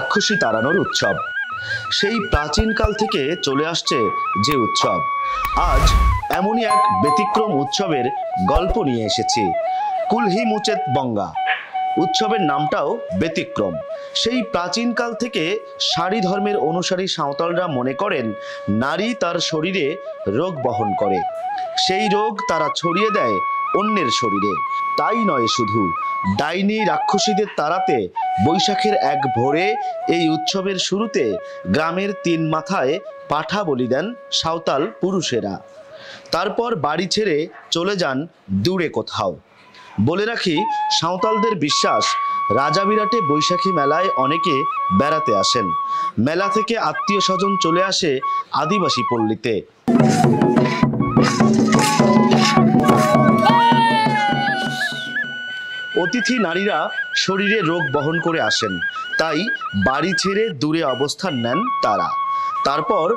রাক্ষসী তাড়ানোর উৎসব। সেই প্রাচীনকাল থেকে চলে আসছে যে উৎসব, আজ এমনই এক ব্যতিক্রম উৎসবের গল্প নিয়ে এসেছি। কুলহি মুচেত বঙ্গা উৎসবের নামটাও ব্যতিক্রম। সেই প্রাচীনকাল থেকে সারি ধর্মের অনুসারী সাঁওতালরা মনে করেন নারী তার শরীরে রোগ বহন করে, সেই রোগ তারা ছড়িয়ে দেয় অন্যের শরীরে। তাই নয় শুধু, ডাইনি রাক্ষসীদের তাড়াতে বৈশাখের এক ভোরে এই উৎসবের শুরুতে গ্রামের 3 মাথায় পাঠা বলি দেন সাঁওতাল পুরুষেরা। তারপর বাড়ি ছেড়ে চলে যান দূরে কোথাও। বলে রাখি, সাঁওতালদের বিশ্বাস, রাজাবিরাটে বৈশাখী মেলায় অনেকে বেড়াতে আসেন। মেলা থেকে আত্মীয় স্বজন চলে আসে আদিবাসী পল্লীতে। অতিথি নারীরা শরীরে রোগ বহন করে আসেন, তাই বাড়ি ছেড়ে দূরে অবস্থান নেন তারা। তারপর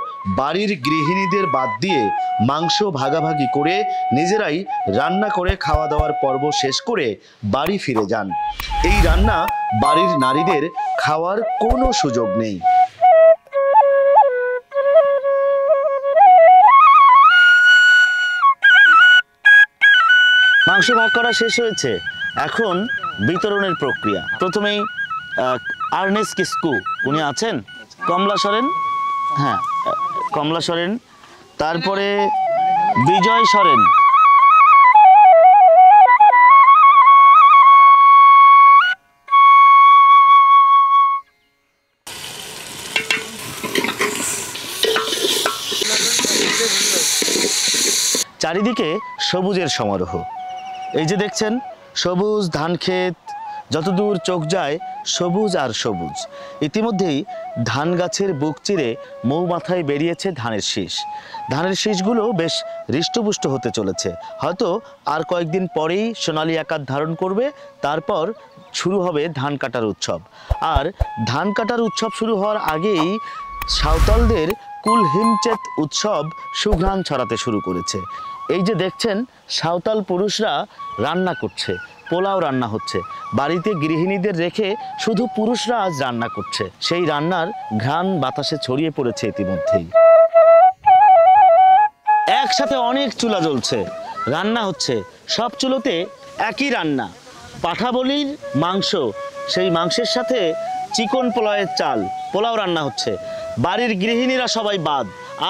বাড়ির গৃহিণীদের বাদ দিয়ে মাংস ভাগাভাগি করে নিজেরাই রান্না করে খাওয়া দাওয়ার পর্ব শেষ করে বাড়ি ফিরে যান। এই রান্না বাড়ির নারীদের খাওয়ার কোনো সুযোগ নেই। মাংস ভাগ করা শেষ হয়েছে, এখন বিতরণের প্রক্রিয়া। প্রথমেই আর্নেস্ট কিস্কু, উনি আছেন, কমলা সরেন, হ্যাঁ কমলা সরেন, তারপরে বিজয় সরেন, চারিদিকে সবুজের সমারোহ। এই যে দেখছেন সবুজ ধান ক্ষেত, যতদূর চোখ যায় সবুজ আর সবুজ। ইতিমধ্যেই ধান গাছের বুক চিরে মৌমাথায় বেরিয়েছে ধানের শীষ। ধানের শীষগুলো বেশ হৃষ্টপুষ্ট হতে চলেছে, হয়তো আর কয়েকদিন পরেই সোনালী আকার ধারণ করবে। তারপর শুরু হবে ধান কাটার উৎসব। আর ধান কাটার উৎসব শুরু হওয়ার আগেই সাঁওতালদের কুলহিমচেত উৎসব সুঘ্রাণ ছড়াতে শুরু করেছে। এই যে দেখছেন সাঁওতাল পুরুষরা রান্না করছে, পোলাও রান্না হচ্ছে। বাড়িতে গৃহিণীদের রেখে শুধু পুরুষরা আজ রান্না করছে। সেই রান্নার ঘ্রাণ বাতাসে ছড়িয়ে পড়েছে ইতিমধ্যেই। একসাথে অনেক চুলা জ্বলছে, রান্না হচ্ছে। সব চুলোতে একই রান্না, পাঠা বলির মাংস, সেই মাংসের সাথে চিকন পোলাওয়ের চাল, পোলাও রান্না হচ্ছে। বাড়ির গৃহিণীরা সবাই বাদ,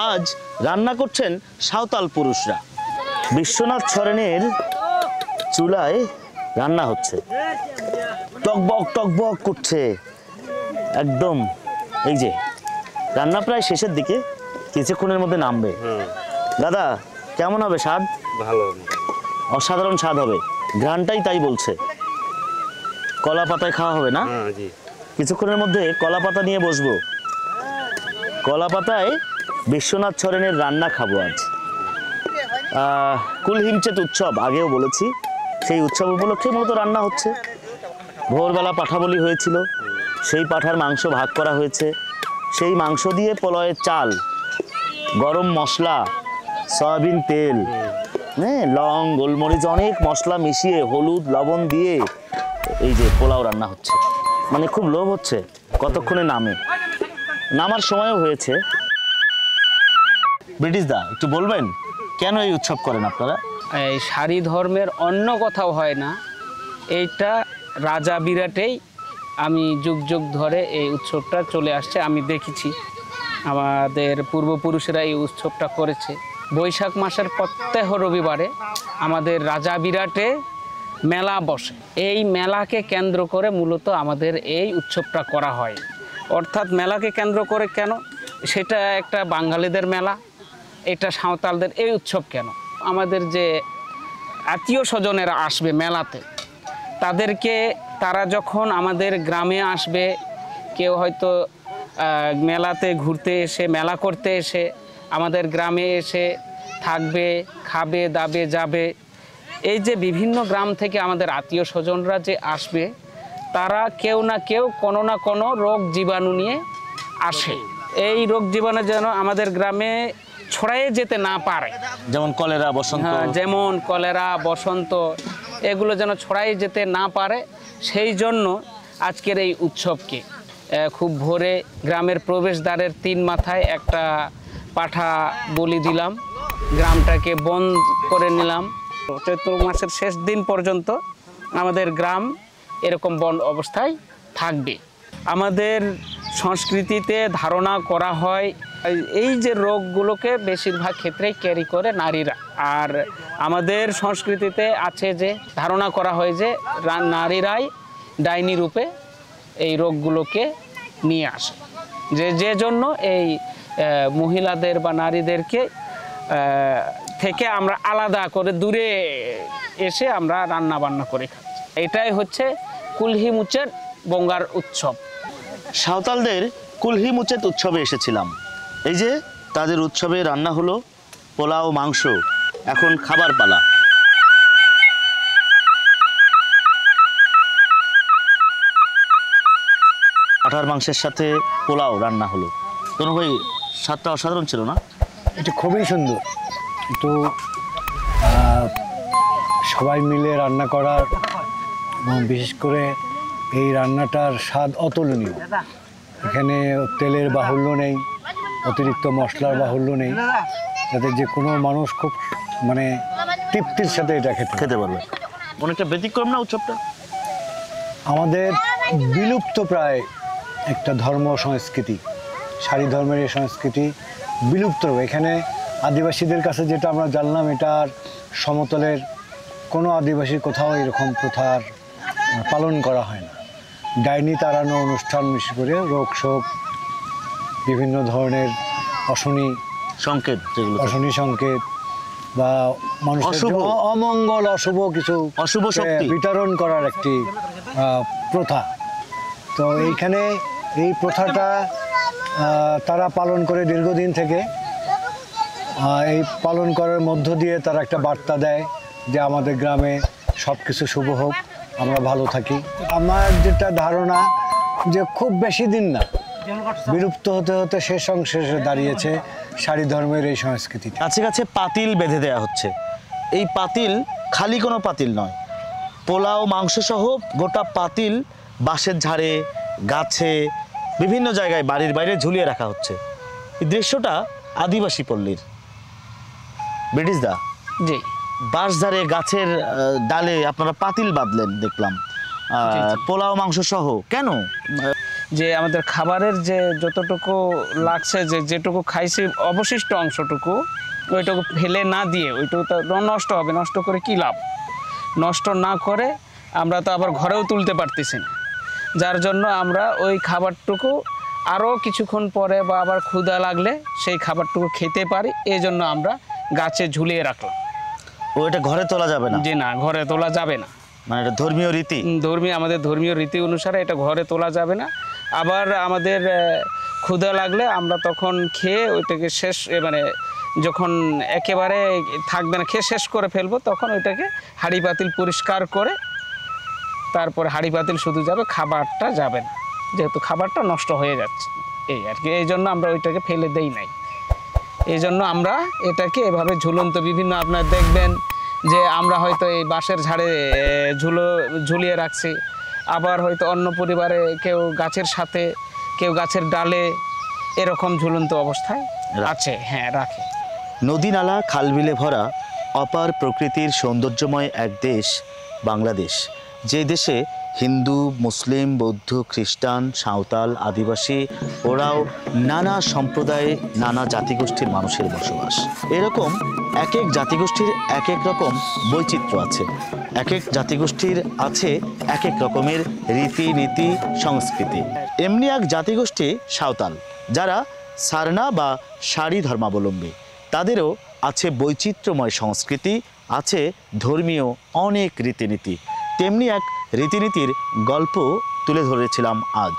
আজ রান্না করছেন সাঁওতাল পুরুষরা। বিশ্বনাথ সরেনের চুলায় রান্না হচ্ছে, টকবক টকবক করছে একদম। এই যে রান্না প্রায় শেষের দিকে, কিছুক্ষণের মধ্যে নামবে। দাদা, কেমন হবে স্বাদ? ভালো, অসাধারণ স্বাদ হবে, ঘ্রাণটাই তাই বলছে। কলা পাতায় খাওয়া হবে না? কিছুক্ষণের মধ্যে কলা পাতা নিয়ে বসবো, কলা পাতায় বিশ্বনাথ সরেনের রান্না খাবো আজ। কুলহিমচেত উৎসব আগেও বলেছি, সেই উৎসব উপলক্ষে মূলত রান্না হচ্ছে। ভোরবেলা পাঠা বলি হয়েছিল, সেই পাঠার মাংস ভাগ করা হয়েছে। সেই মাংস দিয়ে পোলাওয়ের চাল, গরম মশলা, সয়াবিন তেল, হ্যাঁ লং গোলমরিচ, অনেক মশলা মিশিয়ে হলুদ লবণ দিয়ে এই যে পোলাও রান্না হচ্ছে। মানে খুব লোভ হচ্ছে কতক্ষণে নামে। নামার সময়ও হয়েছে। ব্রিটিশ দা, একটু বলবেন কেন এই উৎসব করেন আপনারা? এই সারি ধর্মের অন্য কোথাও হয় না, এইটা রাজা বিরাটেই আমি যুগ যুগ ধরে এই উৎসবটা চলে আসছে। আমি দেখেছি আমাদের পূর্বপুরুষেরা এই উৎসবটা করেছে। বৈশাখ মাসের প্রত্যেক রবিবারে আমাদের রাজা বিরাটে মেলা বসে। এই মেলাকে কেন্দ্র করে মূলত আমাদের এই উৎসবটা করা হয়। অর্থাৎ মেলাকে কেন্দ্র করে কেন, সেটা একটা বাঙালিদের মেলা, এটা সাঁওতালদের এই উৎসব কেন? আমাদের যে আত্মীয় স্বজনেরা আসবে মেলাতে, তাদেরকে তারা যখন আমাদের গ্রামে আসবে, কেউ হয়তো মেলাতে ঘুরতে এসে, মেলা করতে এসে আমাদের গ্রামে এসে থাকবে, খাবে দাবে যাবে। এই যে বিভিন্ন গ্রাম থেকে আমাদের আত্মীয় স্বজনরা যে আসবে, তারা কেউ না কেউ কোনো না কোনো রোগ জীবাণু নিয়ে আসে। এই রোগ জীবাণু যেন আমাদের গ্রামে ছড়াইয়ে যেতে না পারে, যেমন কলেরা, বসন্ত। যেমন কলেরা, বসন্ত, এগুলো যেন ছড়াইয়ে যেতে না পারে, সেই জন্য আজকের এই উৎসবকে খুব ভোরে গ্রামের প্রবেশদ্বারের 3 মাথায় একটা পাঠা বলি দিলাম, গ্রামটাকে বন্ধ করে নিলাম। চৈত্র মাসের শেষ দিন পর্যন্ত আমাদের গ্রাম এরকম বন্ধ অবস্থায় থাকবে। আমাদের সংস্কৃতিতে ধারণা করা হয় এই যে রোগগুলোকে বেশিরভাগ ক্ষেত্রেই ক্যারি করে নারীরা। আর আমাদের সংস্কৃতিতে আছে যে ধারণা করা হয় যে নারীরাই ডাইনি রূপে এই রোগগুলোকে নিয়ে আসে, যে জন্য এই মহিলাদের বা নারীদেরকে থেকে আমরা আলাদা করে দূরে এসে আমরা রান্না বান্না করে খাই। এটাই হচ্ছে কুলহি মুচেত বঙ্গার উৎসব। সাঁওতালদের কুলহি মুচেত উৎসবে এসেছিলাম। এই যে তাদের উৎসবে রান্না হলো পোলাও, মাংস। এখন খাবার পালা। পাঠার মাংসের সাথে পোলাও রান্না হলো। কোনো ভাই স্বাদটা অসাধারণ ছিল না? এটা খুবই সুন্দর। কিন্তু সবাই মিলে রান্না করার এবং বিশেষ করে এই রান্নাটার স্বাদ অতুলনীয়। এখানে তেলের বাহুল্য নেই, অতিরিক্ত মশলার বাহুল্য নেই, যাতে যে কোনো মানুষ খুব মানে তৃপ্তির সাথে এটা খেতে পারবে। অনেকটা ব্যতিক্রম না উৎসবটা? আমাদের বিলুপ্ত প্রায় একটা ধর্ম সংস্কৃতি, শাড়ি ধর্মের এই সংস্কৃতি বিলুপ্ত। এখানে আদিবাসীদের কাছে যেটা আমরা জানলাম, এটার সমতলের কোনো আদিবাসীর কোথাও এরকম প্রথার পালন করা হয় না। ডাইনি তাড়ানো অনুষ্ঠান বিশেষ করে রোগ শোক, বিভিন্ন ধরনের অশনি সংকেত, যেগুলো অশনি সংকেত বা মানুষের অমঙ্গল অশুভ শক্তি বিতরণ করার একটি প্রথা। তো এইখানে এই প্রথাটা তারা পালন করে দীর্ঘদিন থেকে। এই পালন করার মধ্য দিয়ে তারা একটা বার্তা দেয় যে আমাদের গ্রামে সব কিছু শুভ হোক, আমরা ভালো থাকি। আমার যেটা ধারণা যে খুব বেশি দিন না, বিলুপ্ত হতে হতে শেষ অংশে দাঁড়িয়েছে শাড়ি ধর্মের এই সংস্কৃতি। কাছে কাছে পাতিল বেঁধে দেওয়া হচ্ছে। এই পাতিল খালি কোনো পাতিল নয়, পোলাও মাংস সহ গোটা পাতিল বাঁশের ঝাড়ে, গাছে, বিভিন্ন জায়গায় বাড়ির বাইরে ঝুলিয়ে রাখা হচ্ছে। এই দৃশ্যটা আদিবাসী পল্লীর। ব্রিটিশ দা, জি, বাঁশ ঝাড়ে গাছের ডালে আপনারা পাতিল বাঁধলেন দেখলাম, পোলাও মাংস সহ। কেন? যে আমাদের খাবারের যে যতটুকু লাগছে, যেটুকু খাইছি অবশিষ্ট অংশটুকু ওইটুকু ফেলে না দিয়ে, ওইটুকু তো নষ্ট হবে, নষ্ট করে কী লাভ? নষ্ট না করে আমরা তো আবার ঘরেও তুলতে পারতেছি না, যার জন্য আমরা ওই খাবারটুকু আরও কিছুক্ষণ পরে বা আবার ক্ষুধা লাগলে সেই খাবারটুকু খেতে পারি, এই জন্য আমরা গাছে ঝুলিয়ে রাখলাম। ওইটা ঘরে তোলা যাবে না? জি না, ঘরে তোলা যাবে না। মানে এটা ধর্মীয় রীতি? আমাদের ধর্মীয় রীতি অনুসারে এটা ঘরে তোলা যাবে না। আবার আমাদের ক্ষুধা লাগলে আমরা তখন খেয়ে ওইটাকে শেষ, মানে যখন একেবারে থাকবে না, খেয়ে শেষ করে ফেলবো, তখন ওইটাকে হাঁড়ি পাতিল পরিষ্কার করে তারপরে হাঁড়ি পাতিল শুধু যাবে, খাবারটা যাবে না, যেহেতু খাবারটা নষ্ট হয়ে যাচ্ছে। এই আর কি, এই জন্য আমরা ওইটাকে ফেলে দেই নাই। এই জন্য আমরা এটাকে এভাবে ঝুলন্ত বিভিন্ন, আপনার দেখবেন যে আমরা হয়তো এই বাঁশের ঝাড়ে ঝুলিয়ে রাখছি, আবার হয়তো অন্য পরিবারে কেউ গাছের সাথে, কেউ গাছের ডালে, এরকম ঝুলন্ত অবস্থায় আছে। হ্যাঁ, রাখে। নদী নালা খালবিলে ভরা অপার প্রকৃতির সৌন্দর্যময় এক দেশ বাংলাদেশ, যে দেশে হিন্দু, মুসলিম, বৌদ্ধ, খ্রিস্টান, সাঁওতাল, আদিবাসী, ওরাও নানা সম্প্রদায়ে, নানা জাতিগোষ্ঠীর মানুষের বসবাস। এরকম এক এক জাতিগোষ্ঠীর এক এক রকম বৈচিত্র্য আছে। এক এক জাতিগোষ্ঠীর আছে এক এক রকমের রীতিনীতি, সংস্কৃতি। এমনি এক জাতিগোষ্ঠী সাঁওতাল, যারা সারনা বা শাড়ি ধর্মাবলম্বী। তাদেরও আছে বৈচিত্র্যময় সংস্কৃতি, আছে ধর্মীয় অনেক রীতিনীতি। তেমনি এক রীতিনীতির গল্প তুলে ধরেছিলাম আজ।